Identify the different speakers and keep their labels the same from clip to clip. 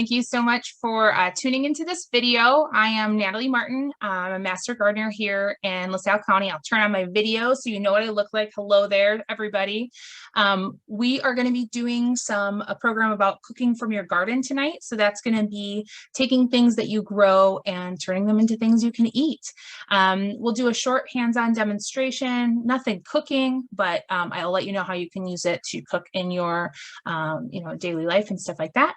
Speaker 1: Thank you so much for tuning into this video. I am Natalie Martin. I'm a master gardener here in LaSalle County. I'll turn on my video so you know what I look like. Hello there, everybody. We are going to be doing a program about cooking from your garden tonight. So that's going to be taking things that you grow and turning them into things you can eat. We'll do a short hands-on demonstration, nothing cooking, but I'll let you know how you can use it to cook in your daily life and stuff like that.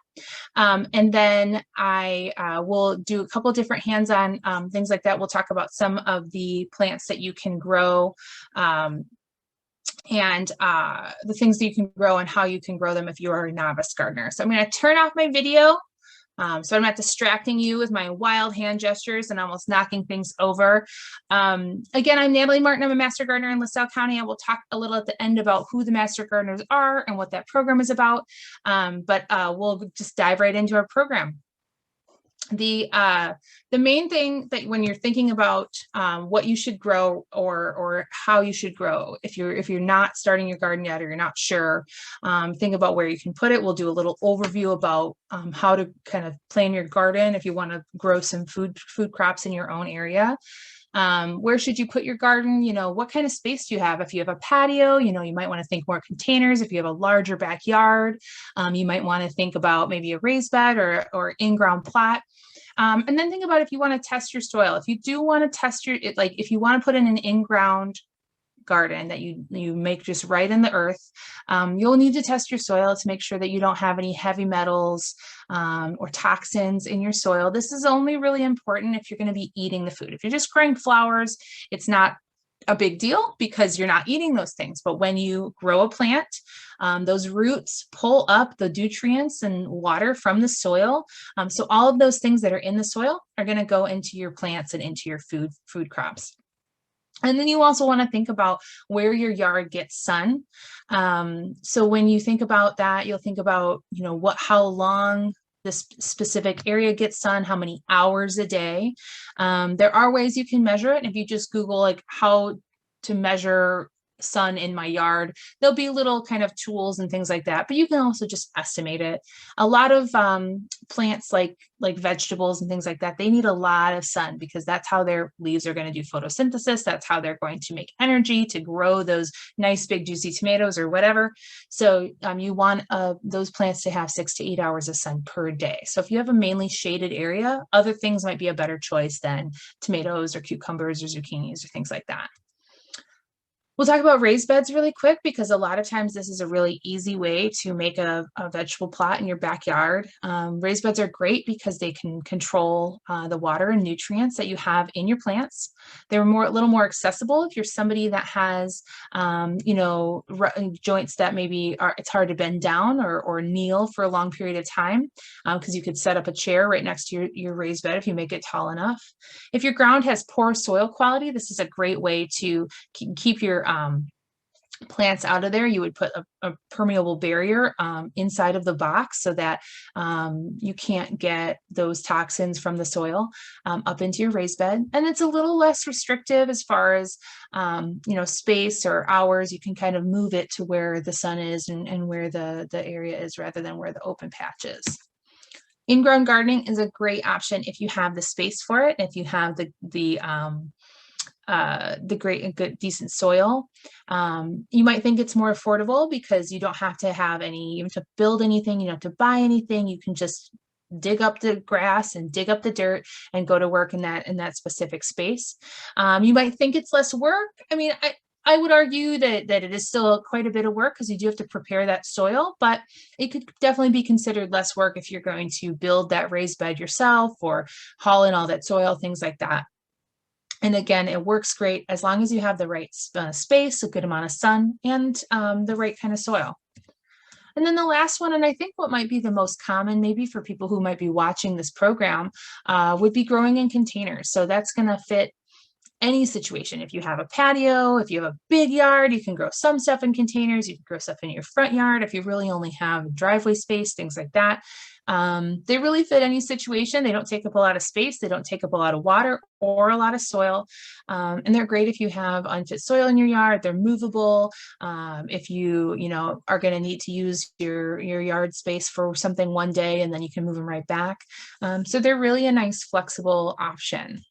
Speaker 1: And then I will do a couple of different hands-on things like that. We'll talk about some of the plants that you can grow and the things that you can grow and how you can grow them if you are a novice gardener. So I'm going to turn off my video so I'm not distracting you with my wild hand gestures and almost knocking things over. Again, I'm Natalie Martin. I'm a master gardener in LaSalle County. I will talk a little at the end about who the master gardeners are and what that program is about. But we'll just dive right into our program. The main thing that when you're thinking about what you should grow or how you should grow, if you're not starting your garden yet or you're not sure, think about where you can put it. We'll do a little overview about how to kind of plan your garden if you want to grow some food crops in your own area. Where should you put your garden? What kind of space do you have? If you have a patio, you might want to think more containers. If you have a larger backyard, you might want to think about maybe a raised bed or in-ground plot. And then think about if you want to test your soil. If you do want to test if you want to put in an in-ground garden that you make just right in the earth, you'll need to test your soil to make sure that you don't have any heavy metals or toxins in your soil. This is only really important if you're going to be eating the food. If you're just growing flowers, it's not a big deal because you're not eating those things. But when you grow a plant, those roots pull up the nutrients and water from the soil. So all of those things that are in the soil are going to go into your plants and into your food crops. And then you also want to think about where your yard gets sun. So when you think about that, you'll think about, how long this specific area gets sun, how many hours a day. There are ways you can measure it. If you just Google how to measure sun in my yard, there'll be little kind of tools and things like that, but you can also just estimate it. A lot of plants like vegetables and things like that, they need a lot of sun because that's how their leaves are going to do photosynthesis. That's how they're going to make energy to grow those nice big juicy tomatoes or whatever. So you want those plants to have 6 to 8 hours of sun per day. So if you have a mainly shaded area, other things might be a better choice than tomatoes or cucumbers or zucchinis or things like that. We'll talk about raised beds really quick because a lot of times this is a really easy way to make a vegetable plot in your backyard. Raised beds are great because they can control the water and nutrients that you have in your plants. They're a little more accessible if you're somebody that has, joints that maybe it's hard to bend down or kneel for a long period of time because you could set up a chair right next to your raised bed if you make it tall enough. If your ground has poor soil quality, this is a great way to keep your plants out of there. You would put a permeable barrier inside of the box so that you can't get those toxins from the soil up into your raised bed. And it's a little less restrictive as far as space or hours. You can kind of move it to where the sun is and where the area is rather than where the open patch is. In-ground gardening is a great option if you have the space for it, if you have the great and good decent soil. You might think it's more affordable because you don't have to you have to build anything, you don't have to buy anything. You can just dig up the grass and dig up the dirt and go to work in that specific space. You might think it's less work. I mean, I would argue that it is still quite a bit of work because you do have to prepare that soil, but it could definitely be considered less work if you're going to build that raised bed yourself or haul in all that soil, things like that. And again, it works great as long as you have the right space, a good amount of sun, and the right kind of soil. And then the last one, and I think what might be the most common, maybe for people who might be watching this program, would be growing in containers. So that's going to fit any situation. If you have a patio, if you have a big yard, you can grow some stuff in containers. You can grow stuff in your front yard. If you really only have driveway space, things like that. They really fit any situation. They don't take up a lot of space. They don't take up a lot of water or a lot of soil. And they're great if you have unfit soil in your yard. They're movable. If you know, are going to need to use your yard space for something one day and then you can move them right back. So they're really a nice flexible option.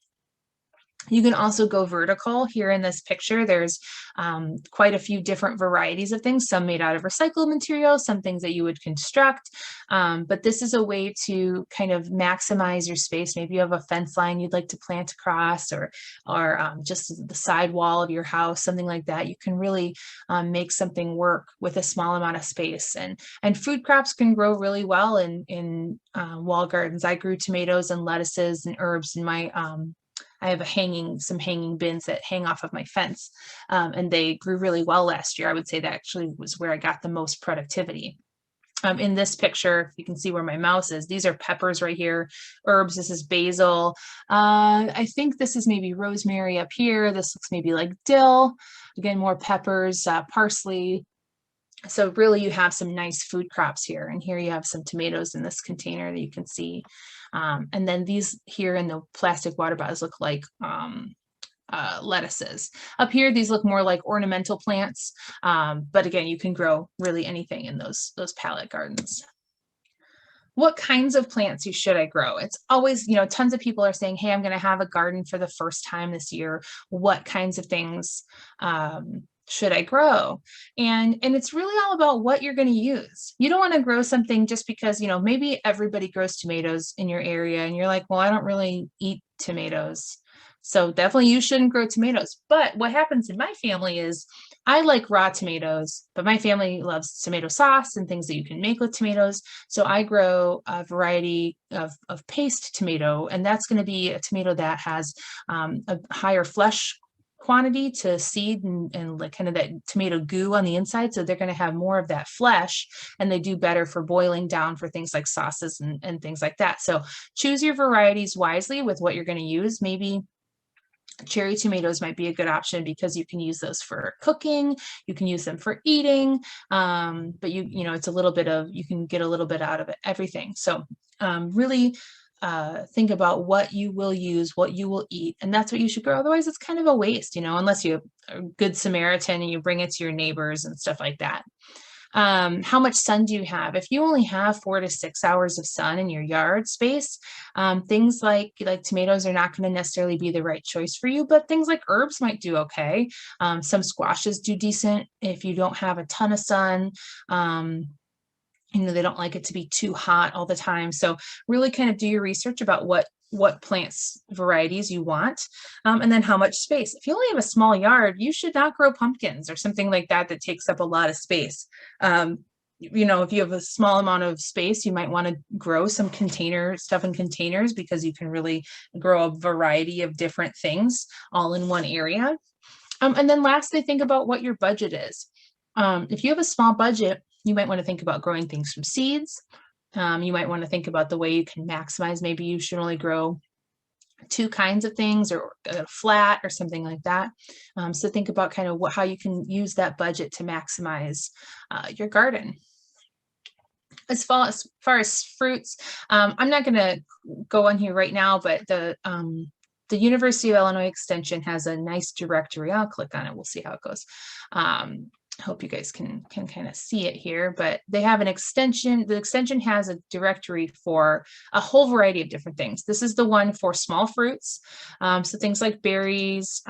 Speaker 1: You can also go vertical. Here in this picture, there's quite a few different varieties of things, some made out of recycled materials, some things that you would construct. But this is a way to kind of maximize your space. Maybe you have a fence line you'd like to plant across, or just the side wall of your house, something like that. You can really make something work with a small amount of space. And food crops can grow really well in wall gardens. I grew tomatoes and lettuces and herbs in my I have some hanging bins that hang off of my fence, and they grew really well last year. I would say that actually was where I got the most productivity. In this picture, if you can see where my mouse is, these are peppers right here, herbs, this is basil. I think this is maybe rosemary up here. This looks maybe like dill. Again, more peppers, parsley. So really you have some nice food crops here. And here you have some tomatoes in this container that you can see. And then these here in the plastic water bottles look like lettuces. Up here, these look more like ornamental plants. But again, you can grow really anything in those pallet gardens. What kinds of plants should I grow? It's always, you know, tons of people are saying, hey, I'm going to have a garden for the first time this year. What kinds of things should I grow? And it's really all about what you're going to use. You don't want to grow something just because, you know, maybe everybody grows tomatoes in your area and you're like, well, I don't really eat tomatoes. So definitely you shouldn't grow tomatoes. But what happens in my family is I like raw tomatoes, but my family loves tomato sauce and things that you can make with tomatoes. So I grow a variety of paste tomato, and that's going to be a tomato that has a higher flesh quantity to seed and like kind of that tomato goo on the inside. So they're going to have more of that flesh, and they do better for boiling down for things like sauces and things like that. So choose your varieties wisely with what you're going to use. Maybe cherry tomatoes might be a good option because you can use those for cooking, you can use them for eating, but you know, it's a little bit of, you can get a little bit out of it, everything. So really think about what you will use, what you will eat, and that's what you should grow. Otherwise, it's kind of a waste, you know, unless you're a good Samaritan and you bring it to your neighbors and stuff like that. How much sun do you have? If you only have 4 to 6 hours of sun in your yard space, things like tomatoes are not going to necessarily be the right choice for you, but things like herbs might do okay. Some squashes do decent if you don't have a ton of sun. You know, they don't like it to be too hot all the time. So really kind of do your research about what plants varieties you want, and then how much space. If you only have a small yard, you should not grow pumpkins or something like that that takes up a lot of space. You know, if you have a small amount of space, you might want to grow some stuff in containers, because you can really grow a variety of different things all in one area. And then lastly, think about what your budget is. If you have a small budget, you might want to think about growing things from seeds. You might want to think about the way you can maximize. Maybe you should only grow 2 kinds of things, or a flat or something like that. So think about kind of how you can use that budget to maximize your garden. As far as fruits, I'm not going to go on here right now, but the University of Illinois Extension has a nice directory. I'll click on it. We'll see how it goes. I hope you guys can kind of see it here, but they have an extension. The extension has a directory for a whole variety of different things. This is the one for small fruits. So things like berries,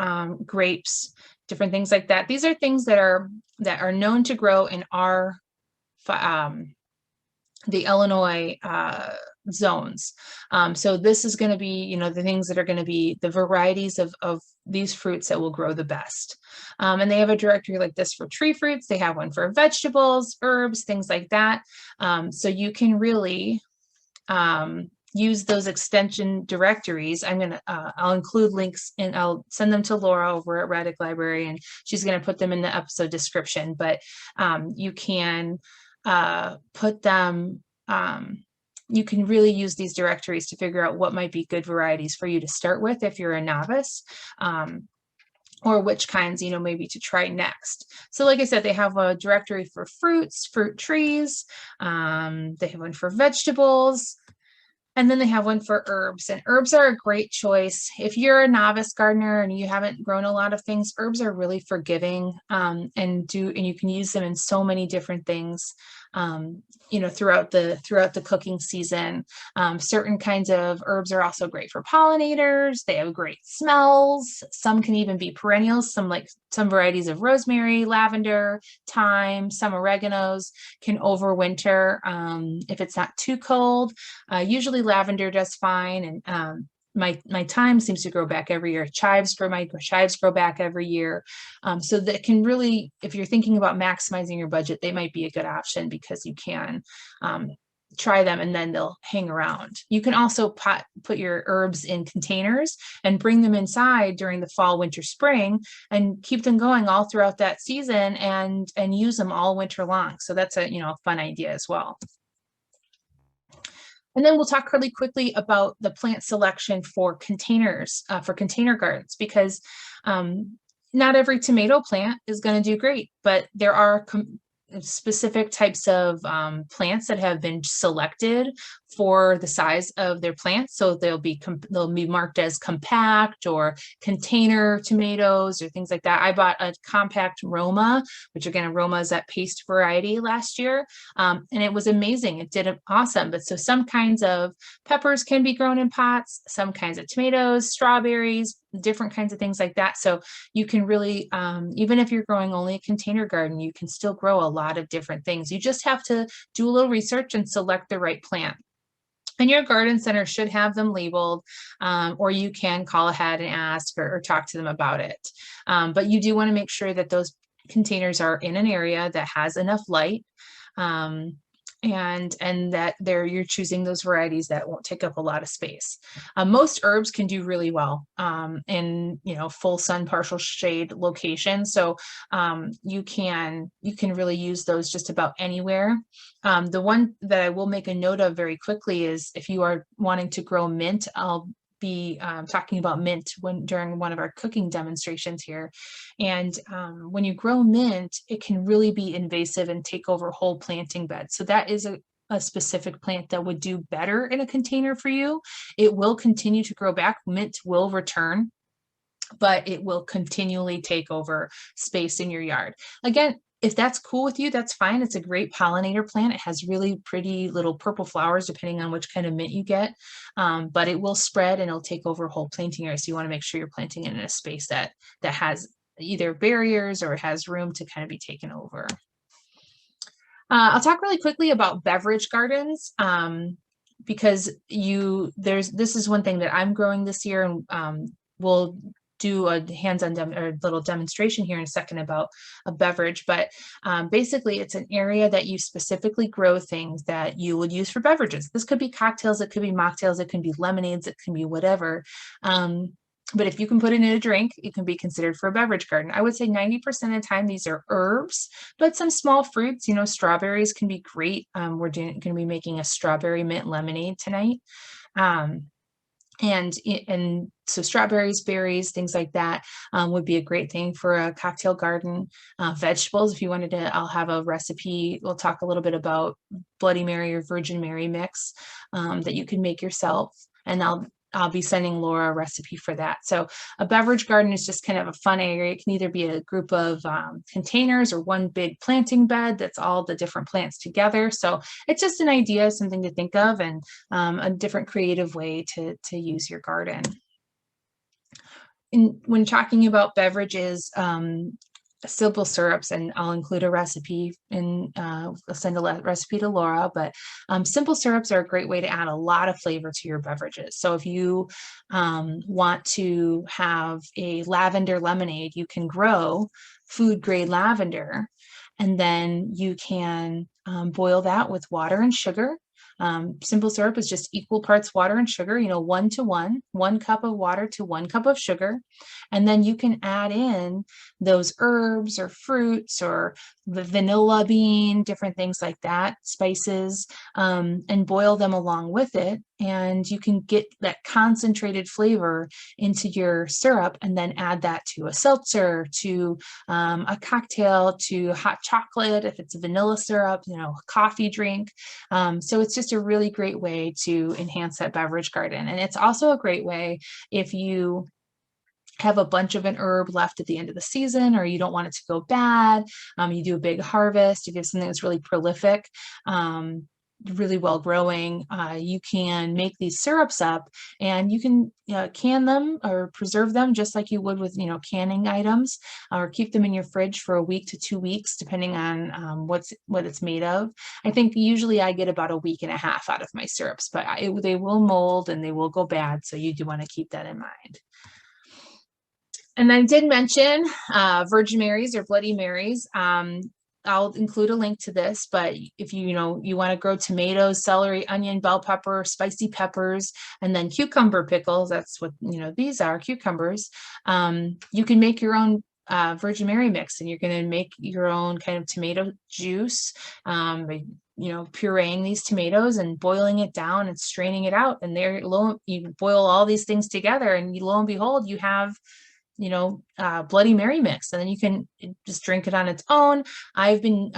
Speaker 1: grapes, different things like that. These are things that are known to grow in our the Illinois zones. So this is going to be, you know, the things that are going to be the varieties of these fruits that will grow the best. And they have a directory like this for tree fruits. They have one for vegetables, herbs, things like that. So you can really use those extension directories. I'll include links, and I'll send them to Laura over at Raddick Library, and she's going to put them in the episode description. But you can put them, you can really use these directories to figure out what might be good varieties for you to start with if you're a novice. or which kinds, maybe to try next. So like I said, they have a directory for fruits, fruit trees. They have one for vegetables. And then they have one for herbs, and herbs are a great choice. If you're a novice gardener and you haven't grown a lot of things, herbs are really forgiving, and you can use them in so many different things, throughout the cooking season. Certain kinds of herbs are also great for pollinators. They have great smells. Some can even be perennials. Some varieties of rosemary, lavender, thyme, some oreganos can overwinter if it's not too cold. Usually lavender does fine, and my thyme seems to grow back every year. Chives grow back every year. So that can really, if you're thinking about maximizing your budget, they might be a good option because you can try them and then they'll hang around. You can also put your herbs in containers and bring them inside during the fall, winter, spring, and keep them going all throughout that season and use them all winter long. So that's a fun idea as well. And then we'll talk really quickly about the plant selection for containers, for container gardens, because not every tomato plant is going to do great, but there are specific types of plants that have been selected for the size of their plants. So they'll be marked as compact or container tomatoes or things like that. I bought a compact Roma, which again, Roma is that paste variety last year. And it was amazing. It did awesome. But so some kinds of peppers can be grown in pots, some kinds of tomatoes, strawberries, different kinds of things like that. So you can really, even if you're growing only a container garden, you can still grow a lot of different things. You just have to do a little research and select the right plant. And your garden center should have them labeled, or you can call ahead and ask or talk to them about it. But you do want to make sure that those containers are in an area that has enough light, and that you're choosing those varieties that won't take up a lot of space. Most herbs can do really well in full sun, partial shade locations. So you can really use those just about anywhere. The one that I will make a note of very quickly is if you are wanting to grow mint. I'll be talking about mint during one of our cooking demonstrations here. And when you grow mint, it can really be invasive and take over whole planting beds. So that is a specific plant that would do better in a container for you. It will continue to grow back. Mint will return, but it will continually take over space in your yard. Again, if that's cool with you, that's fine. It's a great pollinator plant. It has really pretty little purple flowers, depending on which kind of mint you get. But it will spread and it'll take over whole planting area. So you want to make sure you're planting it in a space that has either barriers or has room to kind of be taken over. I'll talk really quickly about beverage gardens. Because this is one thing that I'm growing this year, and we'll do a hands-on or little demonstration here in a second about a beverage, but basically it's an area that you specifically grow things that you would use for beverages. This could be cocktails, it could be mocktails, it can be lemonades, it can be whatever. But if you can put it in a drink, it can be considered for a beverage garden. I would say 90% of the time these are herbs, but some small fruits, strawberries can be great. We're going to be making a strawberry mint lemonade tonight. And so strawberries, berries, things like that would be a great thing for a cocktail garden. Vegetables, if you wanted to, I'll have a recipe. We'll talk a little bit about Bloody Mary or Virgin Mary mix that you can make yourself. And I'll be sending Laura a recipe for that. So a beverage garden is just kind of a fun area. It can either be a group of containers or one big planting bed that's all the different plants together. So it's just an idea, something to think of, and a different creative way to use your garden. When talking about beverages, simple syrups, and I'll include a recipe and I'll send a recipe to Laura, but simple syrups are a great way to add a lot of flavor to your beverages. So if you want to have a lavender lemonade, you can grow food grade lavender, and then you can boil that with water and sugar. Simple syrup is just equal parts water and sugar, 1 to 1 cup of water to 1 cup of sugar. And then you can add in those herbs or fruits or the vanilla bean, different things like that, spices, and boil them along with it. and you can get that concentrated flavor into your syrup and then add that to a seltzer, to a cocktail, to hot chocolate, if it's a vanilla syrup, you know, coffee drink. So it's just a really great way to enhance that beverage garden. And it's also a great way if you have a bunch of an herb left at the end of the season, or you don't want it to go bad. You do a big harvest, you have something that's really prolific, really well growing. You can make these syrups up, and you can can them or preserve them just like you would with, you know, canning items, or keep them in your fridge for a week to 2 weeks, depending on what it's made of. I think usually I get about a week and a half out of my syrups, but they will mold and they will go bad, so you do want to keep that in mind. And I did mention Virgin Marys or Bloody Marys. I'll include a link to this, but if you want to grow tomatoes, celery, onion, bell pepper, spicy peppers, and then cucumber pickles, that's what, these are, cucumbers. You can make your own Virgin Mary mix, and you're going to make your own kind of tomato juice by pureeing these tomatoes and boiling it down and straining it out. And you boil all these things together, and lo and behold, you have Bloody Mary mix, and then you can just drink it on its own. I've been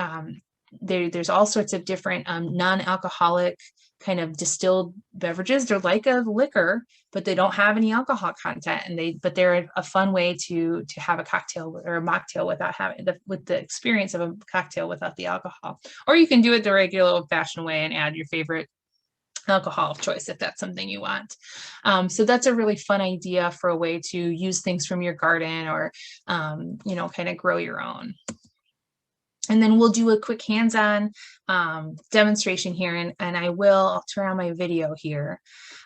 Speaker 1: there's all sorts of different non-alcoholic kind of distilled beverages. They're like a liquor, but they don't have any alcohol content, and they're a fun way to have a cocktail or a mocktail without having the experience of a cocktail without the alcohol. Or you can do it the regular old-fashioned way and add your favorite alcohol of choice if that's something you want. So that's a really fun idea for a way to use things from your garden, or kind of grow your own. And then we'll do a quick hands-on demonstration here, and I'll turn on my video here.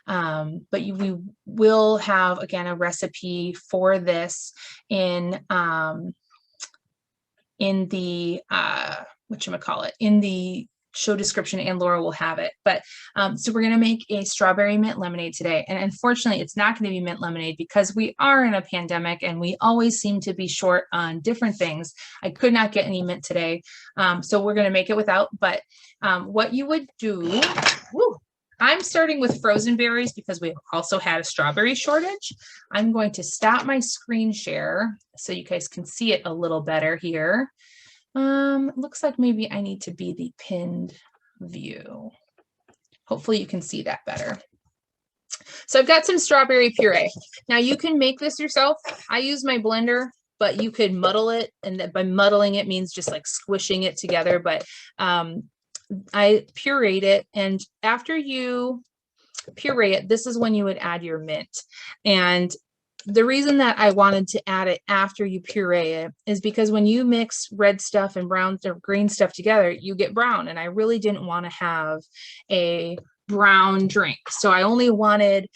Speaker 1: But we will have, again, a recipe for this in the in the show description, and Laura will have it. But so we're going to make a strawberry mint lemonade today. And unfortunately, it's not going to be mint lemonade because we are in a pandemic and we always seem to be short on different things. I could not get any mint today. So we're going to make it without. But what you would do, I'm starting with frozen berries because we also had a strawberry shortage. I'm going to stop my screen share so you guys can see it a little better here. Looks like maybe I need to be the pinned view. Hopefully you can see that better. So I've got some strawberry puree. Now you can make this yourself. I use my blender, but you could muddle it, and by muddling it means just like squishing it together. But I pureed it, and after you puree it, this is when you would add your mint. And the reason that I wanted to add it after you puree it is because when you mix red stuff and brown or green stuff together, you get brown. And I really didn't want to have a brown drink. So I only wanted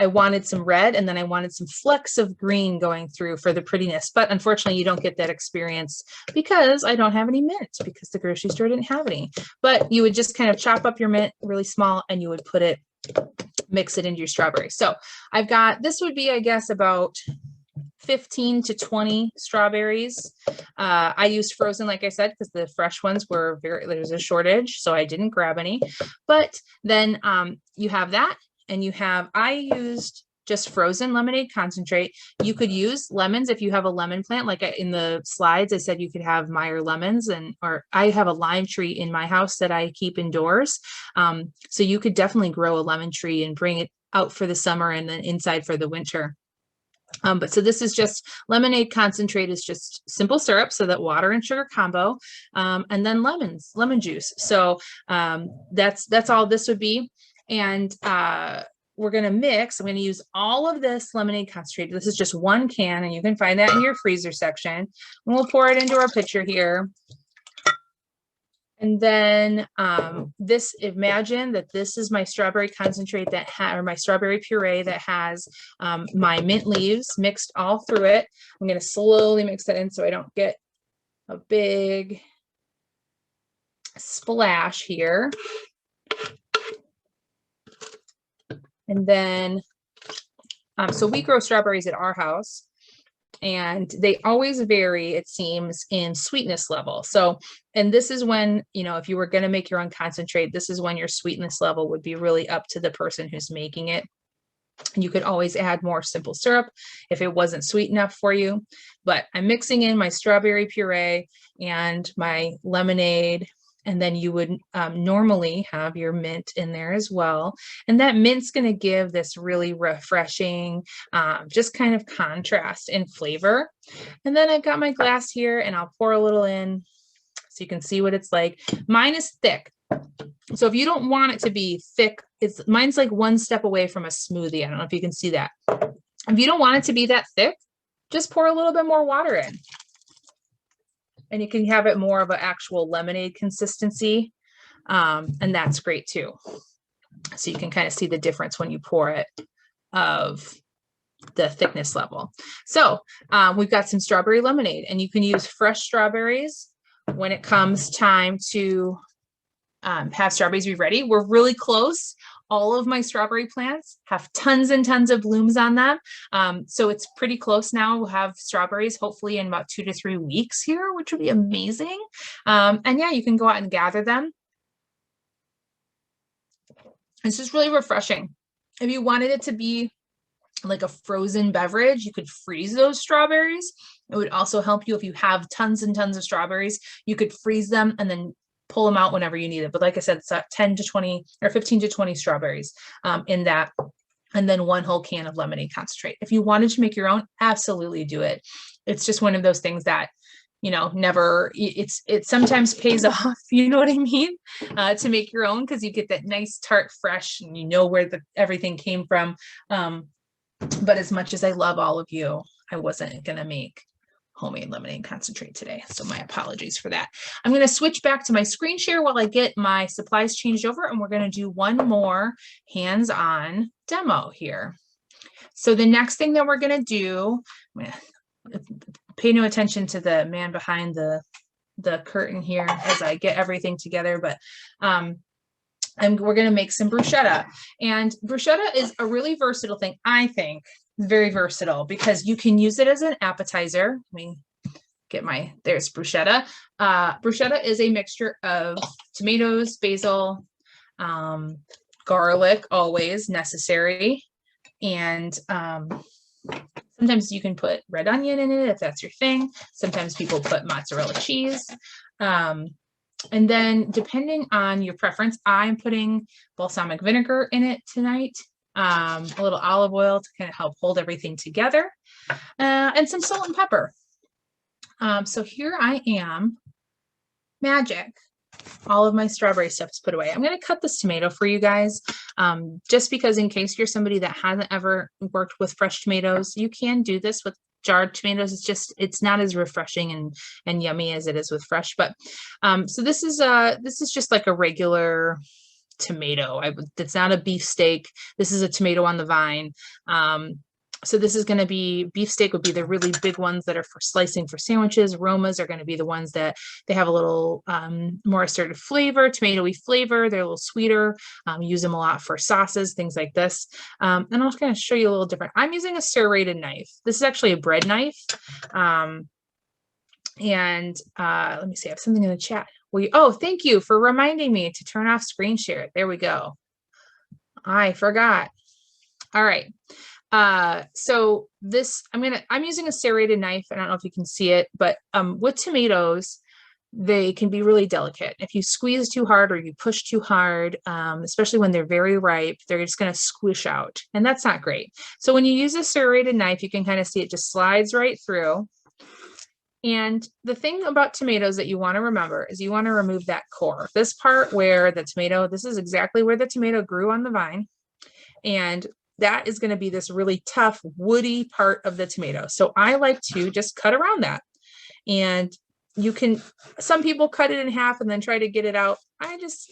Speaker 1: I wanted some red, and then I wanted some flecks of green going through for the prettiness. But unfortunately, you don't get that experience because I don't have any mint, because the grocery store didn't have any. But you would just kind of chop up your mint really small, and you would mix it into your strawberry. So I've got, this would be, I guess, about 15 to 20 strawberries. I used frozen, like I said, because the fresh ones were there's a shortage, so I didn't grab any. But then you have that. And I used just frozen lemonade concentrate. You could use lemons if you have a lemon plant. Like in the slides, I said you could have Meyer lemons, or I have a lime tree in my house that I keep indoors. So you could definitely grow a lemon tree and bring it out for the summer and then inside for the winter. But so this is just lemonade concentrate, is just simple syrup, so that water and sugar combo, and then lemon juice. So that's all this would be. And we're going to mix. I'm going to use all of this lemonade concentrate. This is just one can, and you can find that in your freezer section. And we'll pour it into our pitcher here. And then imagine that this is my strawberry concentrate or my strawberry puree that has my mint leaves mixed all through it. I'm going to slowly mix that in so I don't get a big splash here. And then, so we grow strawberries at our house. and they always vary, it seems, in sweetness level. So, and this is when, you know, if you were going to make your own concentrate, this is when your sweetness level would be really up to the person who's making it. You could always add more simple syrup if it wasn't sweet enough for you. But I'm mixing in my strawberry puree and my lemonade. And then you would normally have your mint in there as well. And that mint's going to give this really refreshing, just kind of contrast in flavor. And then I've got my glass here and I'll pour a little in so you can see what it's like. Mine is thick. So if you don't want it to be thick, mine's like one step away from a smoothie. I don't know if you can see that. If you don't want it to be that thick, just pour a little bit more water in. And you can have it more of an actual lemonade consistency. And that's great too. So you can kind of see the difference when you pour it of the thickness level. So we've got some strawberry lemonade, and you can use fresh strawberries when it comes time to have strawberries be ready. We're really close. All of my strawberry plants have tons and tons of blooms on them. So it's pretty close now. We'll have strawberries hopefully in about 2 to 3 weeks here, which would be amazing. And yeah, you can go out and gather them. It's just really refreshing. If you wanted it to be like a frozen beverage, you could freeze those strawberries. It would also help you if you have tons and tons of strawberries. You could freeze them and then pull them out whenever you need it. But like I said, it's 10 to 20 or 15 to 20 strawberries in that, and then 1 whole can of lemonade concentrate. If you wanted to make your own, absolutely do it. It's just one of those things that, you know, it sometimes pays off, you know what I mean, to make your own, because you get that nice tart fresh and you know where everything came from. But as much as I love all of you, I wasn't gonna make homemade lemonade concentrate today. So my apologies for that. I'm going to switch back to my screen share while I get my supplies changed over, and we're going to do one more hands-on demo here. So the next thing that we're going to do, pay no attention to the man behind the curtain here as I get everything together, but we're going to make some bruschetta. And bruschetta is a really versatile thing, I think. Very versatile because you can use it as an appetizer. Let me get there's bruschetta. Bruschetta is a mixture of tomatoes, basil, garlic, always necessary. And sometimes you can put red onion in it if that's your thing. Sometimes people put mozzarella cheese. And then depending on your preference, I'm putting balsamic vinegar in it tonight. A little olive oil to kind of help hold everything together, and some salt and pepper. So here I am, magic. All of my strawberry stuff is put away. I'm going to cut this tomato for you guys, just because in case you're somebody that hasn't ever worked with fresh tomatoes, you can do this with jarred tomatoes. It's not as refreshing and yummy as it is with fresh. But so this is just like a regular tomato. It's not a beefsteak. This is a tomato on the vine. So this is going to be, beefsteak would be the really big ones that are for slicing for sandwiches. Romas are going to be the ones that they have a little more assertive flavor, tomatoey flavor. They're a little sweeter. Use them a lot for sauces, things like this. And I'll kind of show you a little different. I'm using a serrated knife. This is actually a bread knife. Let me see, I have something in the chat. Oh, thank you for reminding me to turn off screen share. There we go. I forgot. All right. So this, I'm using a serrated knife. I don't know if you can see it, but with tomatoes, they can be really delicate. If you squeeze too hard or you push too hard, especially when they're very ripe, they're just going to squish out, and that's not great. So when you use a serrated knife, you can kind of see it just slides right through. And the thing about tomatoes that you want to remember is you want to remove that core. This part where the tomato, this is exactly where the tomato grew on the vine. And that is going to be this really tough, woody part of the tomato. So I like to just cut around that. And you can, some people cut it in half and then try to get it out. I just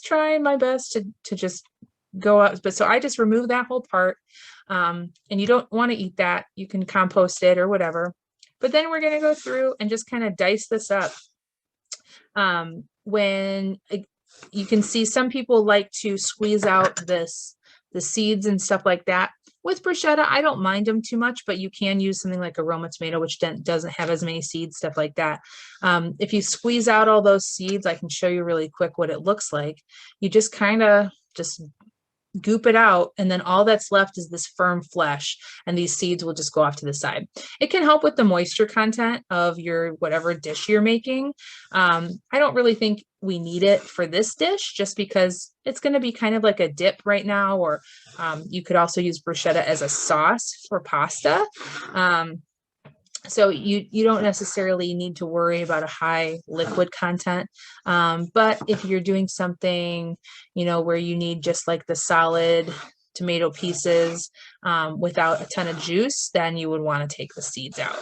Speaker 1: try my best to just go up. But so I just remove that whole part. And you don't want to eat that. You can compost it or whatever. But then we're going to go through and just kind of dice this up. When you can see some people like to squeeze out the seeds and stuff like that. With bruschetta, I don't mind them too much, but you can use something like a Roma tomato, which doesn't have as many seeds, stuff like that. If you squeeze out all those seeds, I can show you really quick what it looks like. You just kind of just goop it out, and then all that's left is this firm flesh, and these seeds will just go off to the side. It can help with the moisture content of your whatever dish you're making. I don't really think we need it for this dish, just because it's going to be kind of like a dip right now, or you could also use bruschetta as a sauce for pasta. So you don't necessarily need to worry about a high liquid content. But if you're doing something, where you need just like the solid tomato pieces without a ton of juice, then you would want to take the seeds out.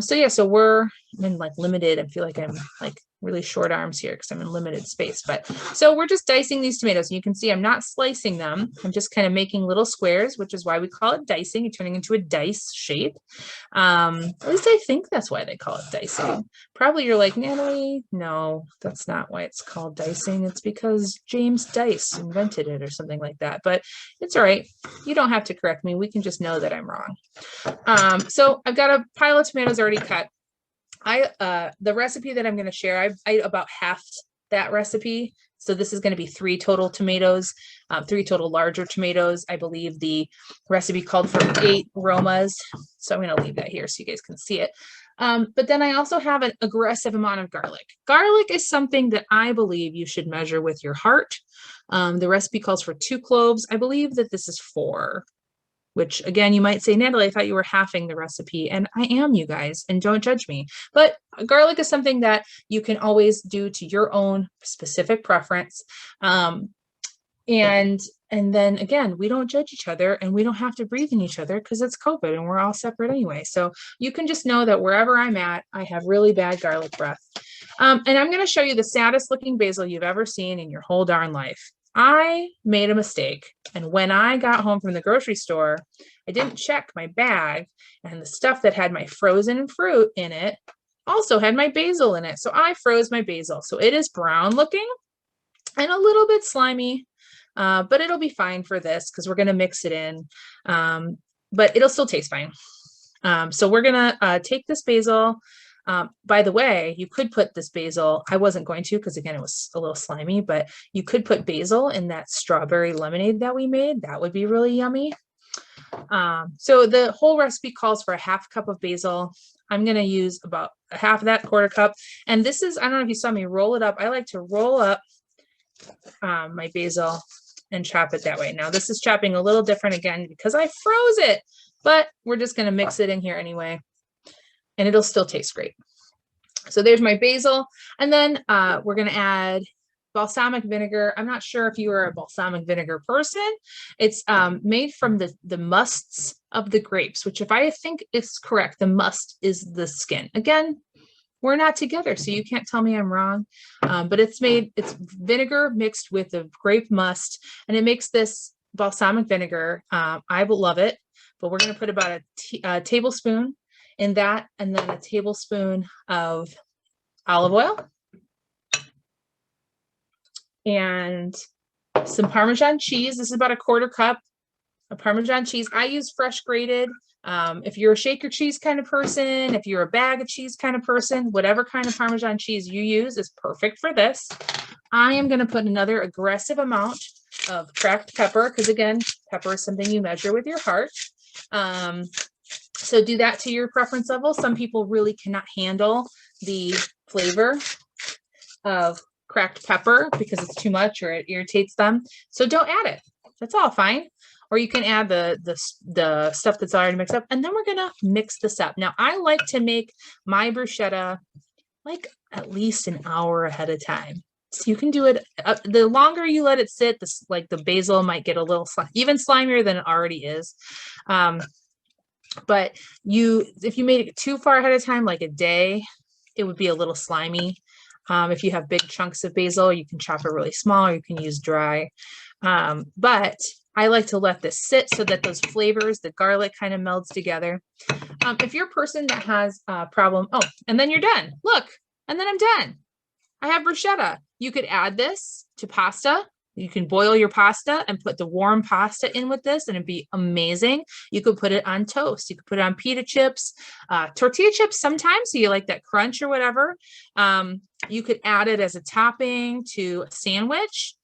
Speaker 1: So we're in like limited, I feel like I'm like really short arms here because I'm in limited space, but so we're just dicing these tomatoes, and you can see I'm not slicing them. I'm just kind of making little squares, which is why we call it dicing. You're turning into a dice shape. At least I think that's why they call it dicing. Probably you're like, Natalie, no, that's not why it's called dicing. It's because James Dice invented it or something like that, but it's all right. You don't have to correct me. We can just know that I'm wrong. So I've got a pile of tomatoes already cut. The recipe that I'm going to share, I about halved that recipe. So this is going to be 3 total tomatoes, 3 total larger tomatoes. I believe the recipe called for 8 Romas. So I'm going to leave that here so you guys can see it. But then I also have an aggressive amount of garlic. Garlic is something that I believe you should measure with your heart. The recipe calls for 2 cloves. I believe that this is 4. Which again, you might say, Natalie, I thought you were halving the recipe, and I am, you guys, and don't judge me. But garlic is something that you can always do to your own specific preference. And then again, we don't judge each other, and we don't have to breathe in each other because it's COVID and we're all separate anyway. So you can just know that wherever I'm at, I have really bad garlic breath. And I'm going to show you the saddest looking basil you've ever seen in your whole darn life. I made a mistake, and when I got home from the grocery store, I didn't check my bag, and the stuff that had my frozen fruit in it also had my basil in it. So I froze my basil. So it is brown looking and a little bit slimy, but it'll be fine for this because we're going to mix it in, but it'll still taste fine. So we're going to take this basil. By the way, you could put this basil, I wasn't going to because again, it was a little slimy, but you could put basil in that strawberry lemonade that we made. That would be really yummy. So the whole recipe calls for a half cup of basil. I'm going to use about half of that, 1/4 cup. And this is, I don't know if you saw me roll it up. I like to roll up my basil and chop it that way. Now this is chopping a little different again because I froze it, but we're just going to mix it in here anyway, and it'll still taste great. So there's my basil. And then we're going to add balsamic vinegar. I'm not sure if you are a balsamic vinegar person. It's made from the musts of the grapes, which if I think is correct, the must is the skin. Again, we're not together, so you can't tell me I'm wrong. But it's vinegar mixed with the grape must, and it makes this balsamic vinegar. I will love it, but we're going to put about a tablespoon in that, and then a tablespoon of olive oil and some Parmesan cheese. This is about a 1/4 cup of Parmesan cheese. I use fresh grated. If you're a shaker cheese kind of person, if you're a bag of cheese kind of person, whatever kind of Parmesan cheese you use is perfect for this. I am going to put another aggressive amount of cracked pepper because again, pepper is something you measure with your heart. So do that to your preference level. Some people really cannot handle the flavor of cracked pepper because it's too much or it irritates them. So don't add it. That's all fine. Or you can add the stuff that's already mixed up, and then we're gonna mix this up. Now I like to make my bruschetta like at least an hour ahead of time. So you can do it. The longer you let it sit, like the basil might get a little even slimier than it already is. But if you made it too far ahead of time, like a day, it would be a little slimy. If you have big chunks of basil, you can chop it really small, or you can use dry. But I like to let this sit so that those flavors, the garlic kind of melds together. If you're a person that has a problem, and then you're done. Look, and then I'm done. I have bruschetta. You could add this to pasta. You can boil your pasta and put the warm pasta in with this, and it'd be amazing. You could put it on toast. You could put it on pita chips, tortilla chips sometimes, so you like that crunch or whatever. You could add it as a topping to a sandwich,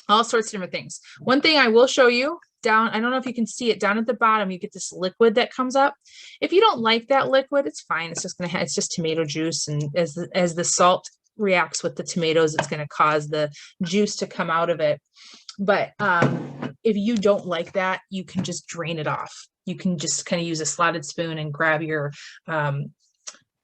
Speaker 1: all sorts of different things. One thing I will show you down, I don't know if you can see it down at the bottom, you get this liquid that comes up. If you don't like that liquid, it's fine. It's just it's just tomato juice, and as the salt reacts with the tomatoes, it's going to cause the juice to come out of it. But if you don't like that, you can just drain it off. You can just kind of use a slotted spoon and grab your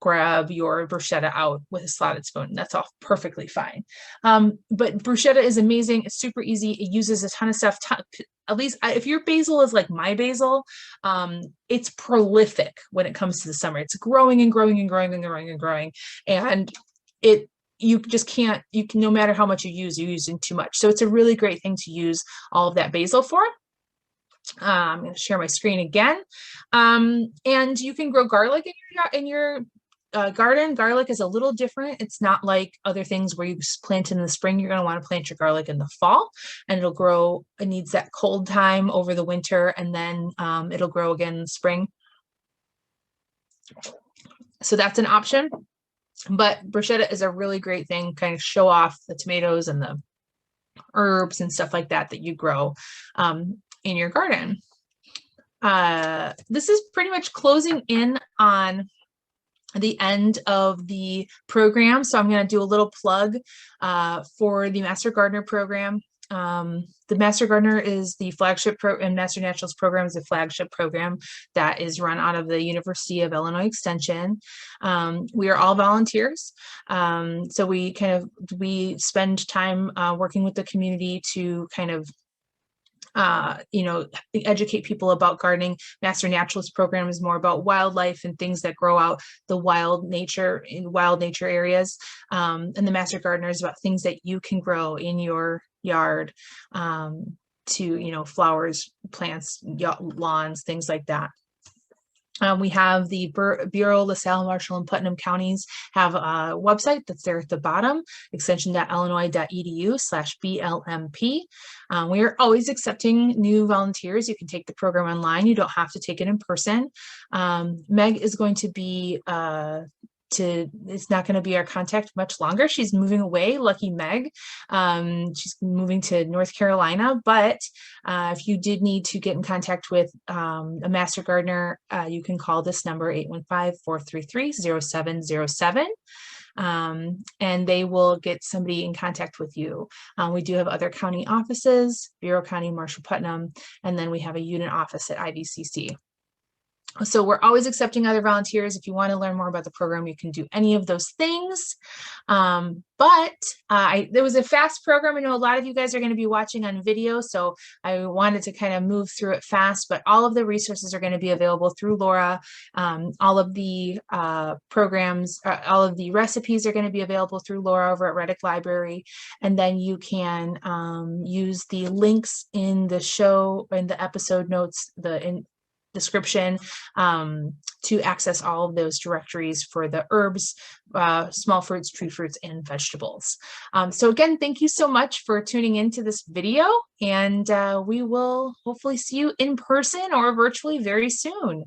Speaker 1: bruschetta out with a slotted spoon. That's all perfectly fine. But bruschetta is amazing. It's super easy. It uses a ton of stuff. At least if your basil is like my basil, it's prolific when it comes to the summer. It's growing and growing and growing and growing and growing. And you just can't, no matter how much you're using too much. So it's a really great thing to use all of that basil for. I'm going to share my screen again. And you can grow garlic in your garden. Garlic is a little different. It's not like other things where you plant in the spring. You're going to want to plant your garlic in the fall, and it'll grow. It needs that cold time over the winter, and then it'll grow again in the spring. So that's an option. But bruschetta is a really great thing, kind of show off the tomatoes and the herbs and stuff like that you grow in your garden. This is pretty much closing in on the end of the program. So I'm going to do a little plug for the Master Gardener program. The Master Gardener is the flagship and Master Naturalist program is the flagship program that is run out of the University of Illinois Extension. We are all volunteers. So we spend time working with the community to kind of educate people about gardening. Master Naturalist program is more about wildlife and things that grow out the wild nature in wild nature areas. And the Master Gardener is about things that you can grow in your yard, to, flowers, plants, lawns, things like that. We have the Bureau, LaSalle, Marshall, and Putnam counties have a website that's there at the bottom, extension.illinois.edu/BLMP. We are always accepting new volunteers. You can take the program online. You don't have to take it in person. Meg is going to be it's not going to be our contact much longer. She's moving away, lucky Meg. She's moving to North Carolina, but if you did need to get in contact with a Master Gardener, you can call this number 815-433-0707. And they will get somebody in contact with you. We do have other county offices, Bureau County, Marshall, Putnam, and then we have a unit office at IVCC. So we're always accepting other volunteers. If you want to learn more about the program, you can do any of those things. But there was a fast program. I know a lot of you guys are going to be watching on video, so I wanted to kind of move through it fast, but all of the resources are going to be available through Laura. All of the programs, all of the recipes are going to be available through Laura over at Reddick Library. And then you can use the links in the show, in the episode notes, description, to access all of those directories for the herbs, small fruits, tree fruits, and vegetables. So again, thank you so much for tuning into this video, and we will hopefully see you in person or virtually very soon.